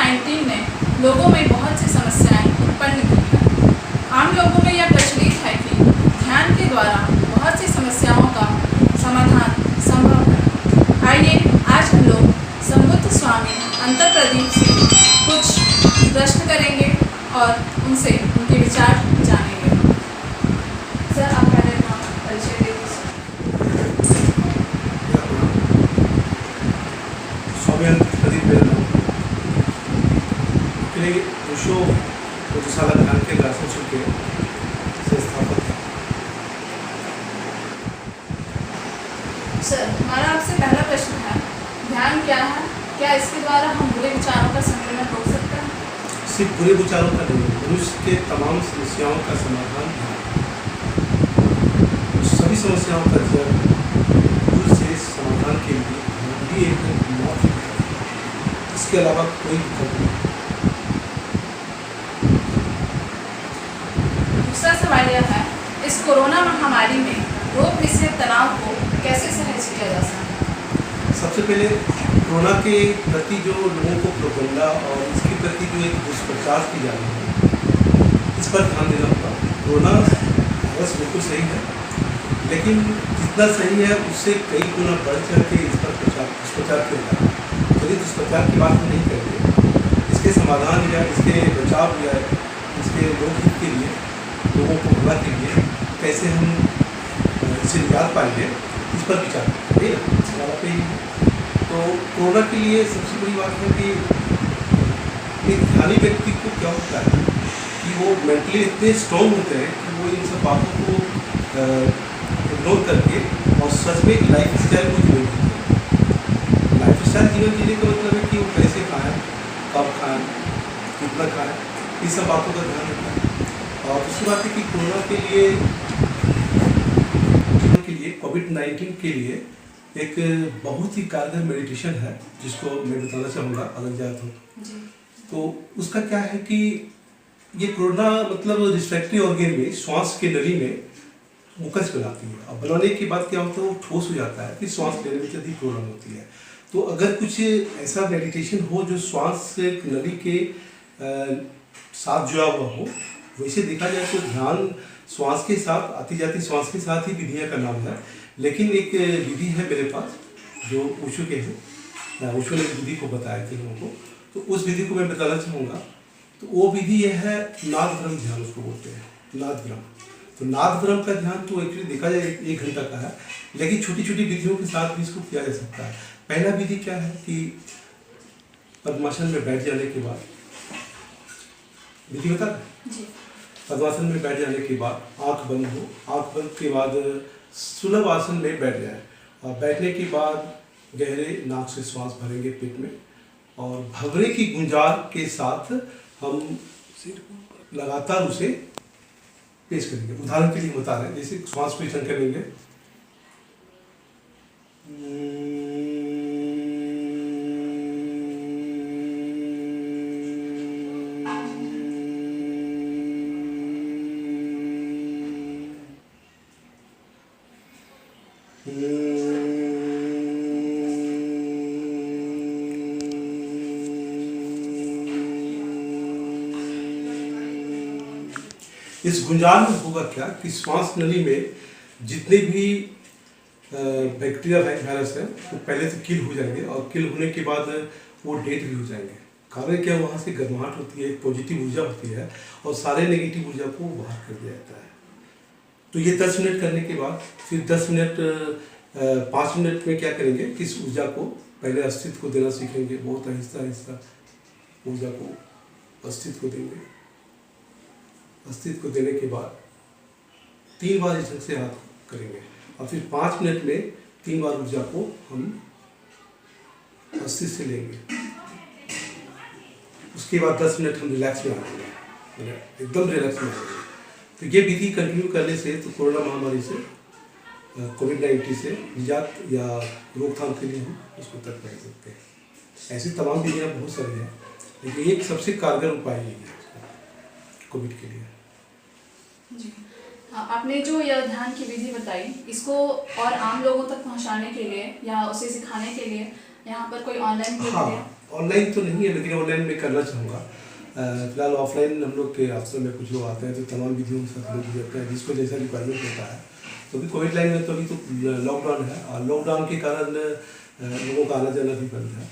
कोविड-19 ने लोगों में बहुत सी समस्याएं उत्पन्न की हैं। आम लोगों में यह प्रचलित है कि ध्यान के द्वारा बहुत सी समस्याओं का समाधान संभव है। आइए आज हम लोग संबुद्ध स्वामी अंतरप्रदीप से कुछ प्रश्न करेंगे और उनसे उनके विचार जानेंगे। सर, आप पहले अपना परिचय दे दीजिए। स्वामी अंतरप्रदीप मेरा नाम ओशो गौशाला ध्यान के आश्रम के संस्थापक हैं। सर, हमारा आपसे पहला प्रश्न है, ध्यान क्या है? क्या इसके द्वारा हम बुरे विचारों का संक्रमण रोक सकते हैं? सिर्फ बुरे विचारों का नहीं, मनुष्य के तमाम समस्याओं का समाधान है। सभी समस्याओं का जड़ दूर से समाधान के लिए एक मौत है। इसके अलावा कोई दिक्कत नहीं। दूसरा सवाल यह है, इस कोरोना महामारी में रोग निषेध तनाव को कैसे सहज किया जा सकता है? सबसे पहले कोरोना के प्रति जो लोगों को प्रोपगेंडा और इसके प्रति जो एक दुष्प्रचार की जा रही है, इस पर ध्यान देना होगा। कोरोना वायरस बिल्कुल सही है, लेकिन जितना सही है उससे कई गुना बढ़ चढ़ के इस पर दुष्प्रचार किया जा रहा है। यदि दुष्प्रचार की बात हम नहीं करेंगे, इसके समाधान या इसके बचाव या इसके लोकहित के लिए, लोगों को भला के लिए कैसे हम इससे निजात पाएंगे, इस पर विचार करें। तो कोरोना के लिए सबसे बड़ी बात है कि एक ध्यानी व्यक्ति को क्या होता है कि वो मेंटली इतने स्ट्रॉन्ग होते हैं कि वो इन सब बातों को इग्नोर करके और सच में एक लाइफ स्टाइल को जीवन जीते हैं। लाइफ स्टाइल जीवन जीने का मतलब है कि वो कैसे खाएँ, कब खाएँ, कितना खाएँ, इन सब बातों का ध्यान रखना है। और दूसरी बात है कि कोरोना के लिए कोविड-19 के लिए एक बहुत ही कारगर मेडिटेशन है, जिसको मैं बताना चाहूँगा अगर ज़रूरत हो तो। उसका क्या है कि ये कोरोना मतलब रिस्पेक्टिव ऑर्गन में, श्वास के नली में मुकस बनाती है। और बनाने के बाद क्या होता है, वो ठोस हो जाता है, फिर श्वास लेने में जल्दी प्रॉब्लम होती है। तो अगर कुछ ऐसा मेडिटेशन हो जो श्वास नली के साथ जुड़ा हुआ हो, वैसे देखा जाए तो ध्यान श्वास के साथ, आती जाती श्वास के साथ ही विधियाँ का नाम है। लेकिन एक विधि है मेरे पास जो ओशो के हैं, ओशो ने विधि को बताया थे लोगों को, तो उस विधि को मैं बताना चाहूँगा। तो वो विधि यह है, नाद ब्रह्म ध्यान उसको बोलते हैं, नाद ब्रह्म। तो नाद ब्रह्म का ध्यान तो एक्चुअली देखा जाए 1 घंटा का है, लेकिन छोटी छोटी विधियों के साथ भी इसको किया जा सकता है। पहला विधि क्या है कि पद्मासन में बैठ जाने के बाद, विधि बता दें। पद्मासन में बैठ जाने के बाद आँख बंद हो, आँख बंद के बाद सुलभ आसन में बैठ जाए, और बैठने के बाद गहरे नाक से श्वास भरेंगे पेट में, और भंवरे की गुंजार के साथ हम लगातार उसे पेश करेंगे। उदाहरण के लिए बता रहे हैं, जैसे श्वास को इतना करेंगे, इस गुंजान में होगा क्या कि श्वास नली में जितने भी बैक्टीरिया है, वायरस है, वो पहले से किल हो जाएंगे, और किल होने के बाद वो डेड भी हो जाएंगे। कारण क्या, वहाँ से गर्माहट होती है, पॉजिटिव ऊर्जा होती है, और सारे नेगेटिव ऊर्जा को बाहर कर दिया जाता है। तो ये 10 मिनट करने के बाद फिर 10 मिनट 5 मिनट में क्या करेंगे कि इस ऊर्जा को पहले अस्तित्व को देना सीखेंगे। बहुत आहिस्ता आहिस्ता ऊर्जा को अस्तित्व को देंगे। अस्तित्व को देने के बाद 3 बार इस ढंग से हाथ करेंगे, और फिर 5 मिनट में 3 बार ऊर्जा को हम अस्तित्व से लेंगे। उसके बाद 10 मिनट हम रिलैक्स में आ जाएंगे, एकदम रिलैक्स में आ जाएंगे। तो ये विधि कंटिन्यू करने से तो कोरोना महामारी से, कोविड-19 से निजात या रोकथाम के लिए हम उसको तक पहुँच सकते हैं। ऐसी तमाम विधियाँ बहुत सारी हैं, लेकिन एक सबसे कारगर उपाय यही है कोविड के लिए। जी, आपने जो यह ध्यान की विधि बताई, इसको और आम लोगों तक पहुंचाने के लिए या उसे सिखाने के लिए यहाँ पर कोई ऑनलाइन हाँ, ऑनलाइन तो नहीं है, लेकिन ऑनलाइन मैं करना चाहूँगा। फिलहाल ऑफलाइन हम लोग के अफसर में कुछ लोग आते हैं तो तमाम विधियों के साथ लोग जाते हैं, जिसको जैसा रिक्वायरमेंट होता है। तो अभी कोविड लाइन में तो अभी तो लॉकडाउन है, और लॉकडाउन के कारण लोगों का आना जाना भी बंद है।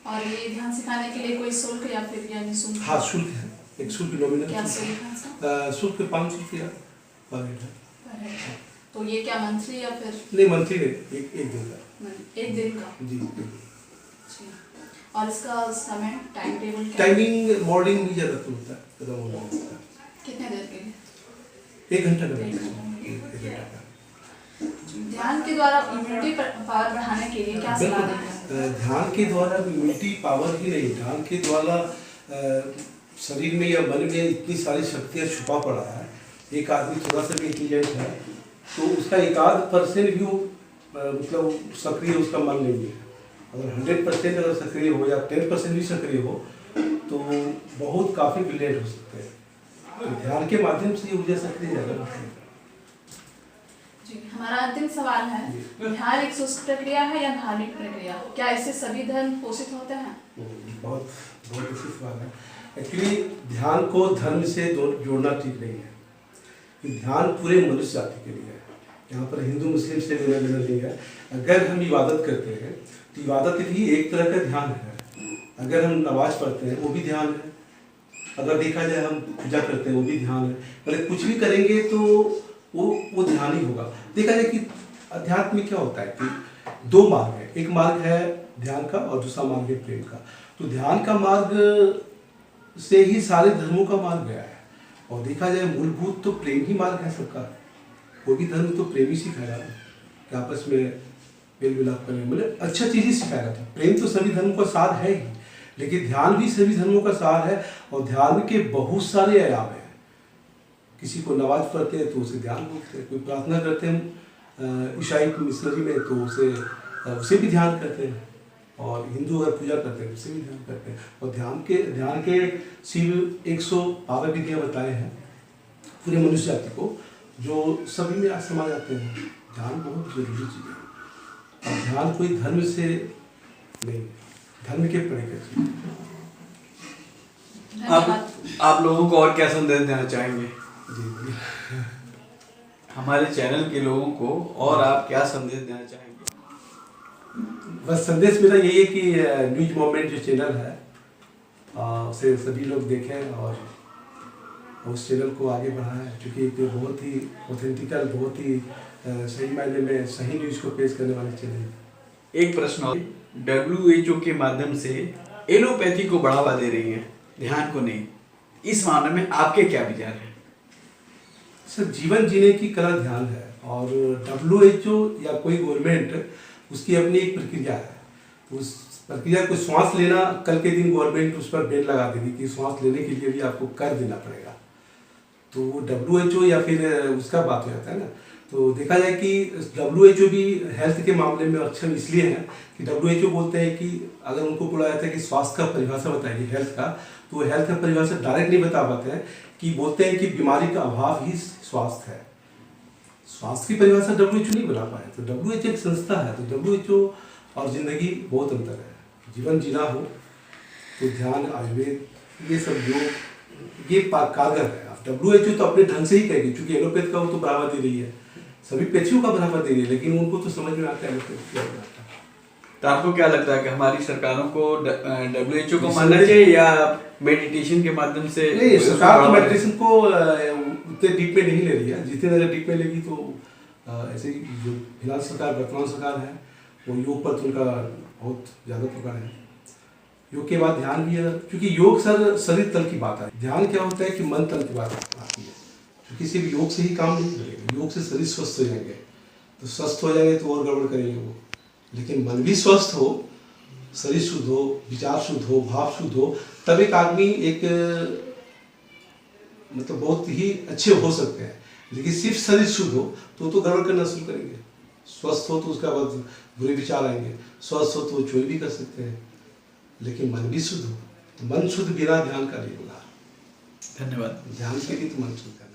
और ये ध्यान सिखाने के लिए कोई शुल्क या फिर या निःशुल्क? हाँ, शुल्क है, एक शुल्क नॉमिनल क्या शुल्क है? शुल्क 500 रुपया पर हेड है। तो ये क्या मंथली या फिर? नहीं, मंथली नहीं, एक दिन का। एक दिन का? जी। और इसका समय टाइम टेबल क्या? टाइमिंग मॉर्निंग में ज़्यादा तो होता है, ज़्यादा होता है। कितने देर के लिए? 1 घंटा का। 1 घंटा का। ध्यान के द्वारा इम्यूनिटी पावर बढ़ाने के लिए क्या सलाह देंगे? ध्यान के द्वारा इम्यूनिटी पावर ही नहीं, ध्यान के द्वारा शरीर में या मन में इतनी सारी शक्तियाँ छुपा पड़ा है। एक आदमी थोड़ा सा भी इंटेलिजेंट है तो उसका 1% भी वो मतलब सक्रिय उसका मन नहीं है। अगर 100% अगर सक्रिय हो या 10% भी सक्रिय हो तो बहुत काफ़ी ब्रिलियंट हो सकते हैं। तो ध्यान के माध्यम से ये ऊर्जा सक्रिय ज़्यादा होती है। जी, हमारा अंतिम सवाल है, ध्यान एक शुष्क प्रक्रिया है या धार्मिक प्रक्रिया? क्या इससे सभी धर्म पोषित होते हैं? बहुत अच्छी सवाल है। एक्चुअली ध्यान को धर्म से जोड़ना ठीक नहीं है, कि ध्यान पूरे मनुष्य जाति के लिए है। यहाँ पर हिंदू मुस्लिम से लेना देना नहीं है। अगर हम इबादत करते हैं तो इबादत भी एक तरह का ध्यान है। अगर हम नमाज पढ़ते हैं वो भी ध्यान है। अगर देखा जाए हम पूजा करते हैं वो भी ध्यान है। अगर कुछ भी करेंगे तो वो ध्यान ही होगा। देखा जाए कि अध्यात्म में क्या होता है कि 2 मार्ग है, एक मार्ग है ध्यान का और दूसरा मार्ग है प्रेम का। तो ध्यान का मार्ग से ही सारे धर्मों का मार्ग गया है, और देखा जाए मूलभूत तो प्रेम ही मार्ग है सबका। कोई भी धर्म तो प्रेम ही सिखाया कि आपस में मेल मिलाप करें, मतलब अच्छा चीज़ ही सिखाया था। प्रेम तो सभी धर्मों का सार है ही, लेकिन ध्यान भी सभी धर्मों का सार है। और ध्यान के बहुत सारे आयाम हैं। किसी को नमाज पढ़ते हैं तो उसे ध्यान बोलते हैं, कोई प्रार्थना करते हैं ईसाई मिशनरी में तो उसे भी ध्यान करते हैं, और हिंदू अगर पूजा करते हैं उसे भी ध्यान करते हैं। और ध्यान के सिर्फ 112 विधियाँ बताए हैं पूरे मनुष्य जाति को, जो सभी में आज समा जाते हैं। ध्यान बहुत जरूरी चीज़ है, और ध्यान कोई धर्म से नहीं, धर्म के परे का चीज़। आप लोगों को और क्या संदेश देना चाहेंगे? जी, हमारे चैनल के लोगों को और आप क्या संदेश देना चाहेंगे? बस संदेश मेरा यही है कि न्यूज मूवमेंट जो चैनल है उसे सभी लोग देखें और उस चैनल को आगे बढ़ाएं, क्योंकि एक बहुत ही ऑथेंटिकल, बहुत ही सही मायने में सही न्यूज़ को पेश करने वाले चैनल है। एक प्रश्न और, WHO के माध्यम से एलोपैथी को बढ़ावा दे रही है, ध्यान को नहीं। इस मामले में आपके क्या विचार हैं? सर, जीवन जीने की कला ध्यान है, और WHO या कोई गवर्नमेंट उसकी अपनी एक प्रक्रिया है। उस प्रक्रिया को श्वास लेना, कल के दिन गवर्नमेंट उस पर बैन लगा देगी कि श्वास लेने के लिए भी आपको कर देना पड़ेगा, तो वो WHO या फिर उसका बात हो जाता है ना। तो देखा जाए कि WHO भी हेल्थ के मामले में अक्षम इसलिए है कि WHO बोलते हैं कि अगर उनको बोला जाता है कि स्वास्थ्य का परिभाषा बताइए हेल्थ का, तो वो हेल्थ का परिभाषा डायरेक्ट नहीं बता पाते हैं, कि बोलते हैं कि बीमारी का अभाव ही स्वास्थ्य है। स्वास्थ्य की परिभाषा WHO नहीं बना पाए। तो WHO एक संस्था है, तो WHO और जिंदगी बहुत अंतर है। जीवन जीना हो तो ध्यान, आयुर्वेद, ये सब योग, ये कारगर है। WHO तो अपने ढंग से ही कहेगी, क्योंकि एलोपैथ का वो तो बढ़ावा दे रही है, सभी पैथियों का बढ़ावा दे रही है, लेकिन उनको तो समझ में आता है एलोपैथ क्या होता है। तो आपको क्या लगता है कि हमारी सरकारों को WHO को मानना चाहिए या मेडिटेशन के माध्यम से? नहीं, सरकार तो मेडिटेशन को उतने डीप में नहीं ले रही है। जितने ज़्यादा डीप में लेगी तो ऐसे ही जो फिलहाल सरकार, वर्तमान सरकार है, वो योग पर तो उनका बहुत ज़्यादा प्रकार है। योग के बाद ध्यान भी है, क्योंकि योग सर शरीर तल की बात है। ध्यान क्या होता है कि मन तल की बात आती है, क्योंकि सिर्फ योग से ही काम नहीं करेगा। योग से शरीर स्वस्थ हो जाएंगे, तो स्वस्थ हो जाएंगे तो और गड़बड़ करेंगे वो। लेकिन मन भी स्वस्थ हो, शरीर शुद्ध हो, विचार शुद्ध हो, भाव शुद्ध हो, तब एक आदमी एक मतलब बहुत ही अच्छे हो सकते हैं। लेकिन सिर्फ शरीर शुद्ध हो तो गड़बड़ करना शुरू करेंगे। स्वस्थ हो तो उसका बाद बुरे विचार आएंगे, स्वस्थ हो तो चोरी भी कर सकते हैं। लेकिन मन भी शुद्ध हो, तो मन शुद्ध बिना ध्यान का नहीं होगा। धन्यवाद। ध्यान के लिए तो मन शुद्ध है।